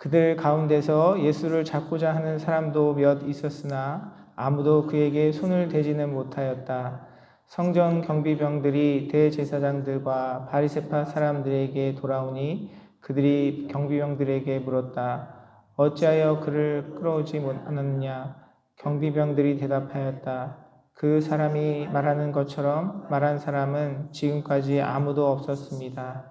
그들 가운데서 예수를 잡고자 하는 사람도 몇 있었으나 아무도 그에게 손을 대지는 못하였다. 성전 경비병들이 대제사장들과 바리새파 사람들에게 돌아오니 그들이 경비병들에게 물었다. 어찌하여 그를 끌어오지 않았느냐? 경비병들이 대답하였다. 그 사람이 말하는 것처럼 말한 사람은 지금까지 아무도 없었습니다.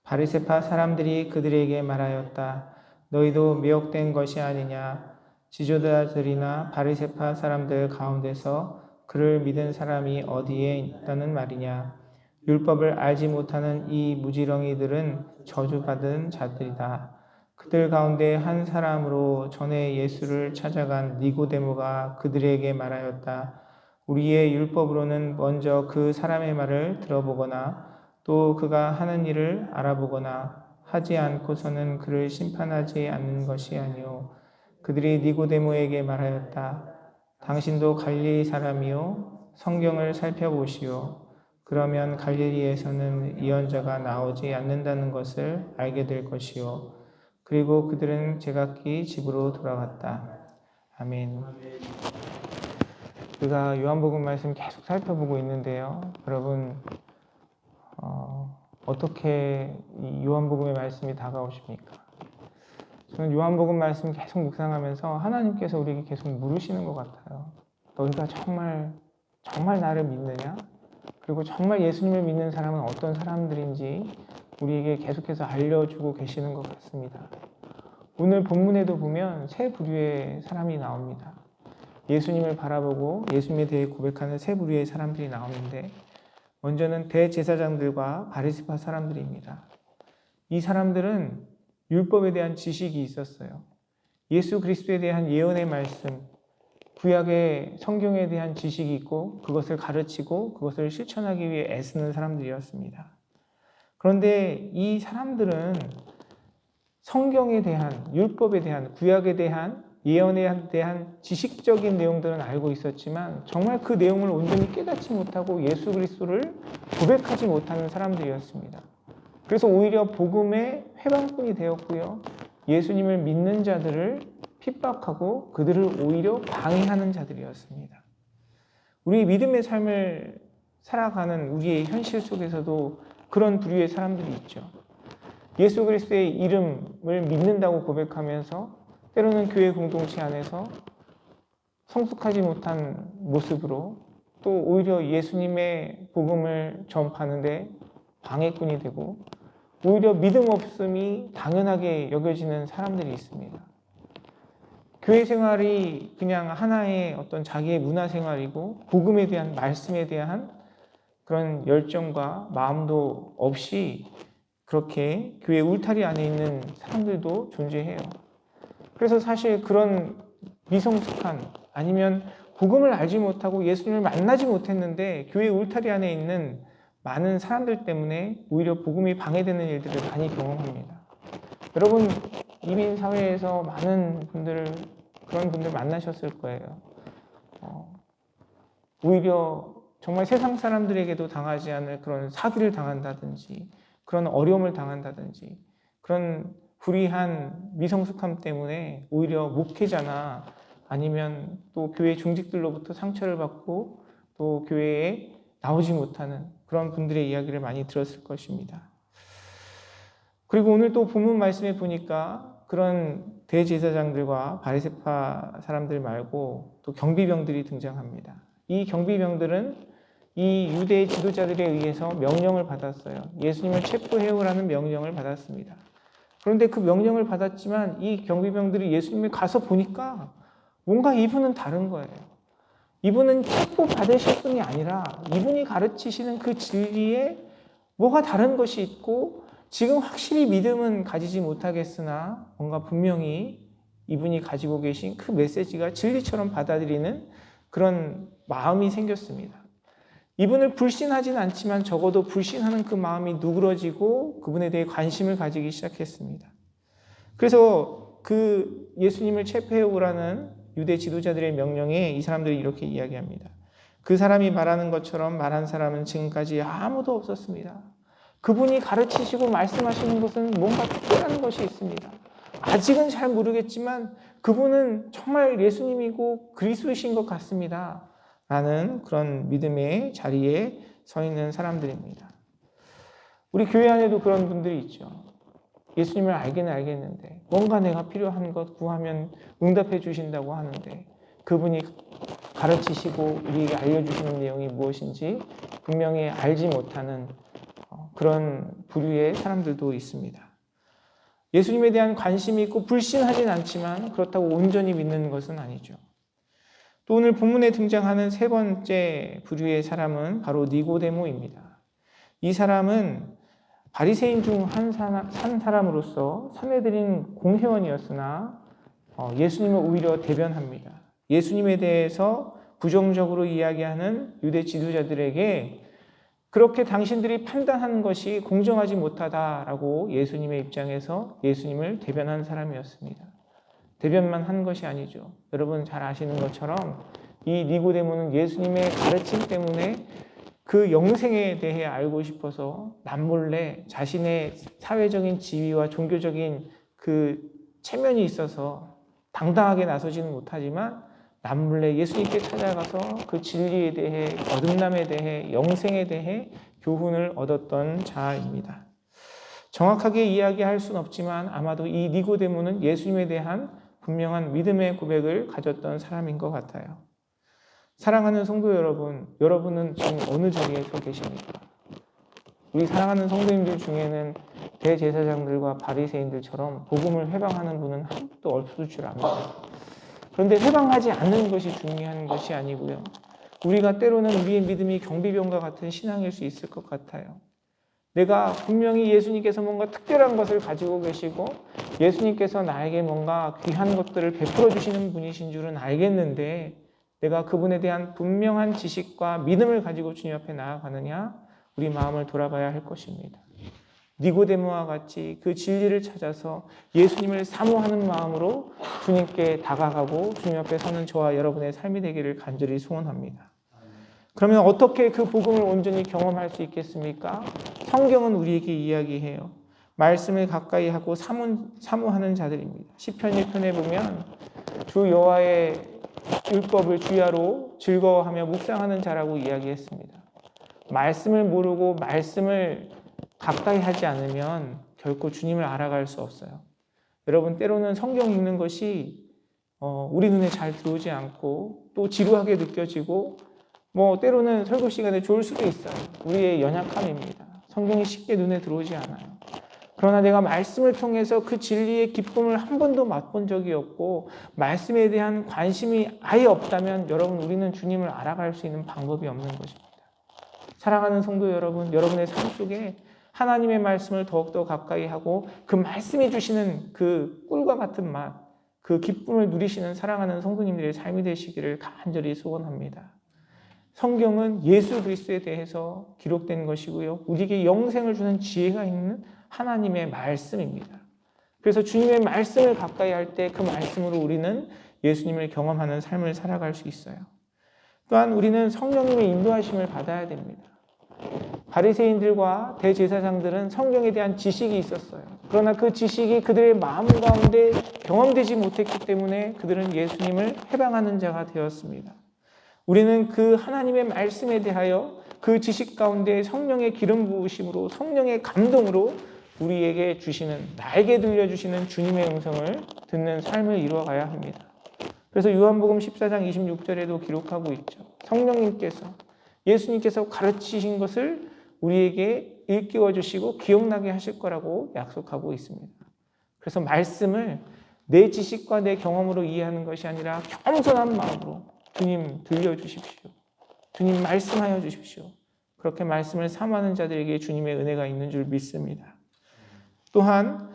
바리새파 사람들이 그들에게 말하였다. 너희도 미혹된 것이 아니냐? 지도자들이나 바리새파 사람들 가운데서 그를 믿은 사람이 어디에 있다는 말이냐? 율법을 알지 못하는 이 무지렁이들은 저주받은 자들이다. 그들 가운데 한 사람으로 전에 예수를 찾아간 니고데모가 그들에게 말하였다. 우리의 율법으로는 먼저 그 사람의 말을 들어보거나 또 그가 하는 일을 알아보거나 하지 않고서는 그를 심판하지 않는 것이 아니오. 그들이 니고데모에게 말하였다. 당신도 갈릴리 사람이요? 성경을 살펴보시오. 그러면 갈릴리에서는 예언자가 나오지 않는다는 것을 알게 될 것이요. 그리고 그들은 제각기 집으로 돌아갔다. 아멘. 우리가 요한복음 말씀 계속 살펴보고 있는데요. 여러분 어떻게 이 요한복음의 말씀이 다가오십니까? 저는 요한복음 말씀 계속 묵상하면서 하나님께서 우리에게 계속 물으시는 것 같아요. 너희가 정말 나를 믿느냐? 그리고 정말 예수님을 믿는 사람은 어떤 사람들인지 우리에게 계속해서 알려주고 계시는 것 같습니다. 오늘 본문에도 보면 세 부류의 사람이 나옵니다. 예수님을 바라보고 예수님에 대해 고백하는 세 부류의 사람들이 나오는데 먼저는 대제사장들과 바리새파 사람들입니다. 이 사람들은 율법에 대한 지식이 있었어요. 예수 그리스도에 대한 예언의 말씀, 구약의 성경에 대한 지식이 있고 그것을 가르치고 그것을 실천하기 위해 애쓰는 사람들이었습니다. 그런데 이 사람들은 성경에 대한, 율법에 대한, 구약에 대한, 예언에 대한 지식적인 내용들은 알고 있었지만 정말 그 내용을 온전히 깨닫지 못하고 예수 그리스도를 고백하지 못하는 사람들이었습니다. 그래서 오히려 복음의 회방꾼이 되었고요. 예수님을 믿는 자들을 핍박하고 그들을 오히려 방해하는 자들이었습니다. 우리 믿음의 삶을 살아가는 우리의 현실 속에서도 그런 부류의 사람들이 있죠. 예수 그리스도의 이름을 믿는다고 고백하면서 때로는 교회 공동체 안에서 성숙하지 못한 모습으로 또 오히려 예수님의 복음을 전파하는데 방해꾼이 되고 오히려 믿음 없음이 당연하게 여겨지는 사람들이 있습니다. 교회 생활이 그냥 하나의 어떤 자기의 문화 생활이고 복음에 대한 말씀에 대한 그런 열정과 마음도 없이 그렇게 교회 울타리 안에 있는 사람들도 존재해요. 그래서 사실 그런 미성숙한 아니면 복음을 알지 못하고 예수님을 만나지 못했는데 교회 울타리 안에 있는 많은 사람들 때문에 오히려 복음이 방해되는 일들을 많이 경험합니다. 여러분 이민 사회에서 많은 그런 분들 만나셨을 거예요. 오히려 정말 세상 사람들에게도 당하지 않을 그런 사기를 당한다든지 그런 어려움을 당한다든지 그런 불의한 미성숙함 때문에 오히려 목회자나 아니면 또 교회 중직들로부터 상처를 받고 또 교회에 나오지 못하는 그런 분들의 이야기를 많이 들었을 것입니다. 그리고 오늘 또 본문 말씀에 보니까 그런 대제사장들과 바리새파 사람들 말고 또 경비병들이 등장합니다. 이 경비병들은 이 유대 지도자들에 의해서 명령을 받았어요. 예수님을 체포해오라는 명령을 받았습니다. 그런데 그 명령을 받았지만 이 경비병들이 예수님을 가서 보니까 뭔가 이분은 다른 거예요. 이분은 체포받으실 분이 아니라 이분이 가르치시는 그 진리에 뭐가 다른 것이 있고 지금 확실히 믿음은 가지지 못하겠으나 뭔가 분명히 이분이 가지고 계신 그 메시지가 진리처럼 받아들이는 그런 마음이 생겼습니다. 이분을 불신하진 않지만 적어도 불신하는 그 마음이 누그러지고 그분에 대해 관심을 가지기 시작했습니다. 그래서 그 예수님을 체포해 오라는 유대 지도자들의 명령에 이 사람들이 이렇게 이야기합니다. 그 사람이 말하는 것처럼 말한 사람은 지금까지 아무도 없었습니다. 그분이 가르치시고 말씀하시는 것은 뭔가 특별한 것이 있습니다. 아직은 잘 모르겠지만 그분은 정말 예수님이고 그리스도이신 것 같습니다. 라는 그런 믿음의 자리에 서 있는 사람들입니다. 우리 교회 안에도 그런 분들이 있죠. 예수님을 알기는 알겠는데 뭔가 내가 필요한 것 구하면 응답해 주신다고 하는데 그분이 가르치시고 우리에게 알려주시는 내용이 무엇인지 분명히 알지 못하는 그런 부류의 사람들도 있습니다. 예수님에 대한 관심이 있고 불신하진 않지만 그렇다고 온전히 믿는 것은 아니죠. 또 오늘 본문에 등장하는 세 번째 부류의 사람은 바로 니고데모입니다. 이 사람은 바리새인 중 한 사람으로서 산헤드린 공회원이었으나 예수님을 오히려 대변합니다. 예수님에 대해서 부정적으로 이야기하는 유대 지도자들에게 그렇게 당신들이 판단하는 것이 공정하지 못하다라고 예수님의 입장에서 예수님을 대변한 사람이었습니다. 대변만 한 것이 아니죠. 여러분 잘 아시는 것처럼 이 니고데모는 예수님의 가르침 때문에 그 영생에 대해 알고 싶어서 남몰래 자신의 사회적인 지위와 종교적인 그 체면이 있어서 당당하게 나서지는 못하지만 남몰래 예수님께 찾아가서 그 진리에 대해, 거듭남에 대해, 영생에 대해 교훈을 얻었던 자입니다. 정확하게 이야기할 수는 없지만 아마도 이 니고데모는 예수님에 대한 분명한 믿음의 고백을 가졌던 사람인 것 같아요. 사랑하는 성도 여러분, 여러분은 지금 어느 자리에 서 계십니까? 우리 사랑하는 성도님들 중에는 대제사장들과 바리새인들처럼 복음을 회방하는 분은 한 분도 없을 줄 압니다. 그런데 회방하지 않는 것이 중요한 것이 아니고요. 우리가 때로는 우리의 믿음이 경비병과 같은 신앙일 수 있을 것 같아요. 내가 분명히 예수님께서 뭔가 특별한 것을 가지고 계시고 예수님께서 나에게 뭔가 귀한 것들을 베풀어 주시는 분이신 줄은 알겠는데 내가 그분에 대한 분명한 지식과 믿음을 가지고 주님 앞에 나아가느냐? 우리 마음을 돌아봐야 할 것입니다. 니고데모와 같이 그 진리를 찾아서 예수님을 사모하는 마음으로 주님께 다가가고 주님 앞에 서는 저와 여러분의 삶이 되기를 간절히 소원합니다. 그러면 어떻게 그 복음을 온전히 경험할 수 있겠습니까? 성경은 우리에게 이야기해요. 말씀을 가까이 하고 사모하는 자들입니다. 시편 1편에 보면 주 여호와의 율법을 주야로 즐거워하며 묵상하는 자라고 이야기했습니다. 말씀을 모르고 말씀을 가까이 하지 않으면 결코 주님을 알아갈 수 없어요. 여러분 때로는 성경 읽는 것이 우리 눈에 잘 들어오지 않고 또 지루하게 느껴지고 때로는 설교 시간에 좋을 수도 있어요. 우리의 연약함입니다. 성경이 쉽게 눈에 들어오지 않아요. 그러나 내가 말씀을 통해서 그 진리의 기쁨을 한 번도 맛본 적이 없고 말씀에 대한 관심이 아예 없다면 여러분 우리는 주님을 알아갈 수 있는 방법이 없는 것입니다. 사랑하는 성도 여러분, 여러분의 삶 속에 하나님의 말씀을 더욱더 가까이 하고 그 말씀이 주시는 그 꿀과 같은 맛, 그 기쁨을 누리시는 사랑하는 성도님들의 삶이 되시기를 간절히 소원합니다. 성경은 예수 그리스도에 대해서 기록된 것이고요. 우리에게 영생을 주는 지혜가 있는 하나님의 말씀입니다. 그래서 주님의 말씀을 가까이 할 때 그 말씀으로 우리는 예수님을 경험하는 삶을 살아갈 수 있어요. 또한 우리는 성령님의 인도하심을 받아야 됩니다. 바리새인들과 대제사장들은 성경에 대한 지식이 있었어요. 그러나 그 지식이 그들의 마음 가운데 경험되지 못했기 때문에 그들은 예수님을 해방하는 자가 되었습니다. 우리는 그 하나님의 말씀에 대하여 그 지식 가운데 성령의 기름 부으심으로 성령의 감동으로 우리에게 주시는, 나에게 들려주시는 주님의 음성을 듣는 삶을 이루어가야 합니다. 그래서 요한복음 14장 26절에도 기록하고 있죠. 성령님께서, 예수님께서 가르치신 것을 우리에게 일깨워 주시고 기억나게 하실 거라고 약속하고 있습니다. 그래서 말씀을 내 지식과 내 경험으로 이해하는 것이 아니라 겸손한 마음으로 주님 들려주십시오. 주님 말씀하여 주십시오. 그렇게 말씀을 사모하는 자들에게 주님의 은혜가 있는 줄 믿습니다. 또한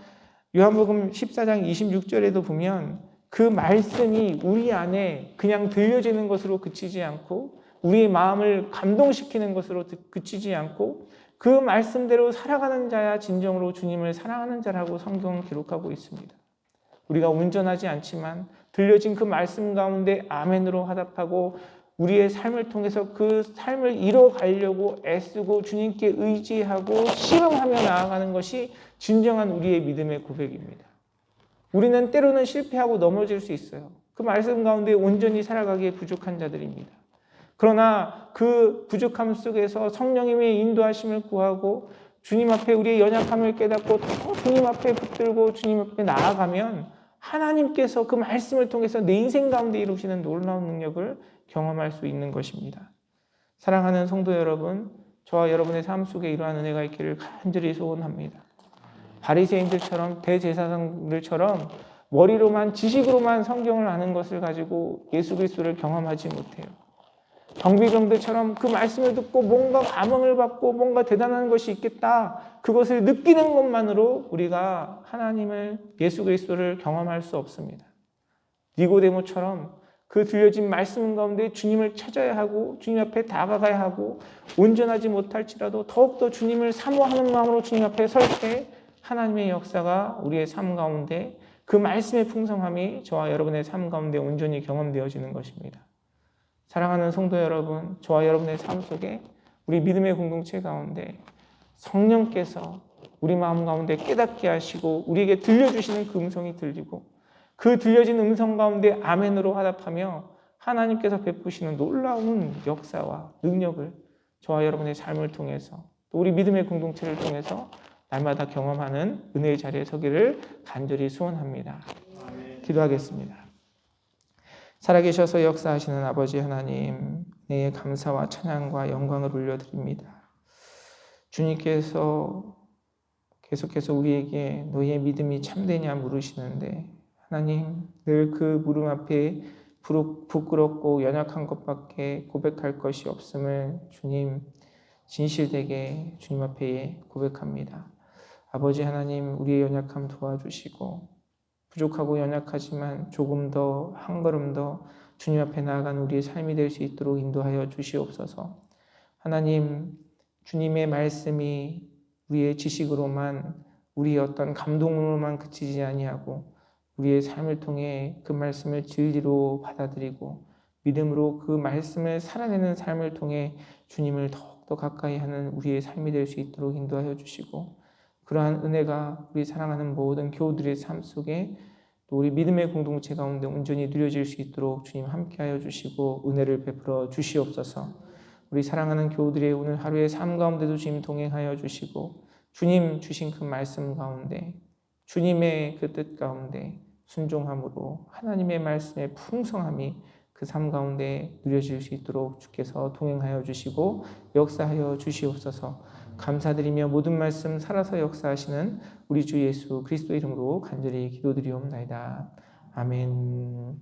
요한복음 14장 26절에도 보면 그 말씀이 우리 안에 그냥 들려지는 것으로 그치지 않고 우리의 마음을 감동시키는 것으로 그치지 않고 그 말씀대로 살아가는 자야 진정으로 주님을 사랑하는 자라고 성경은 기록하고 있습니다. 우리가 온전하지 않지만 들려진 그 말씀 가운데 아멘으로 화답하고 우리의 삶을 통해서 그 삶을 이뤄가려고 애쓰고 주님께 의지하고 씨름하며 나아가는 것이 진정한 우리의 믿음의 고백입니다. 우리는 때로는 실패하고 넘어질 수 있어요. 그 말씀 가운데 온전히 살아가기에 부족한 자들입니다. 그러나 그 부족함 속에서 성령님의 인도하심을 구하고 주님 앞에 우리의 연약함을 깨닫고 더 주님 앞에 붙들고 주님 앞에 나아가면 하나님께서 그 말씀을 통해서 내 인생 가운데 이루시는 놀라운 능력을 경험할 수 있는 것입니다. 사랑하는 성도 여러분, 저와 여러분의 삶 속에 이러한 은혜가 있기를 간절히 소원합니다. 바리새인들처럼 대제사장들처럼 머리로만 지식으로만 성경을 아는 것을 가지고 예수 그리스도를 경험하지 못해요. 경비병들처럼 그 말씀을 듣고 뭔가 감흥을 받고 뭔가 대단한 것이 있겠다, 그것을 느끼는 것만으로 우리가 하나님을, 예수 그리스도를 경험할 수 없습니다. 니고데모처럼 그 들려진 말씀 가운데 주님을 찾아야 하고 주님 앞에 다가가야 하고 온전하지 못할지라도 더욱더 주님을 사모하는 마음으로 주님 앞에 설 때 하나님의 역사가 우리의 삶 가운데, 그 말씀의 풍성함이 저와 여러분의 삶 가운데 온전히 경험되어지는 것입니다. 사랑하는 성도 여러분, 저와 여러분의 삶 속에 우리 믿음의 공동체 가운데 성령께서 우리 마음 가운데 깨닫게 하시고 우리에게 들려주시는 그 음성이 들리고 그 들려진 음성 가운데 아멘으로 화답하며 하나님께서 베푸시는 놀라운 역사와 능력을 저와 여러분의 삶을 통해서 또 우리 믿음의 공동체를 통해서 날마다 경험하는 은혜의 자리에 서기를 간절히 소원합니다. 기도하겠습니다. 살아계셔서 역사하시는 아버지 하나님, 은혜의 감사와 찬양과 영광을 올려드립니다. 주님께서 계속해서 우리에게 너희의 믿음이 참되냐 물으시는데 하나님, 늘 그 물음 앞에 부끄럽고 연약한 것밖에 고백할 것이 없음을 주님 진실되게 주님 앞에 고백합니다. 아버지 하나님, 우리의 연약함 도와주시고 부족하고 연약하지만 조금 더 한 걸음 더 주님 앞에 나아가는 우리의 삶이 될 수 있도록 인도하여 주시옵소서. 하나님, 주님의 말씀이 우리의 지식으로만, 우리의 어떤 감동으로만 그치지 아니하고 우리의 삶을 통해 그 말씀을 진리로 받아들이고 믿음으로 그 말씀을 살아내는 삶을 통해 주님을 더욱더 가까이 하는 우리의 삶이 될 수 있도록 인도하여 주시고, 그러한 은혜가 우리 사랑하는 모든 교우들의 삶 속에 또 우리 믿음의 공동체 가운데 온전히 누려질 수 있도록 주님 함께하여 주시고 은혜를 베풀어 주시옵소서. 우리 사랑하는 교우들의 오늘 하루의 삶 가운데도 주님 동행하여 주시고 주님 주신 그 말씀 가운데 주님의 그 뜻 가운데 순종함으로 하나님의 말씀의 풍성함이 그 삶 가운데 누려질 수 있도록 주께서 동행하여 주시고 역사하여 주시옵소서. 감사드리며 모든 말씀 살아서 역사하시는 우리 주 예수 그리스도 이름으로 간절히 기도드리옵나이다. 아멘.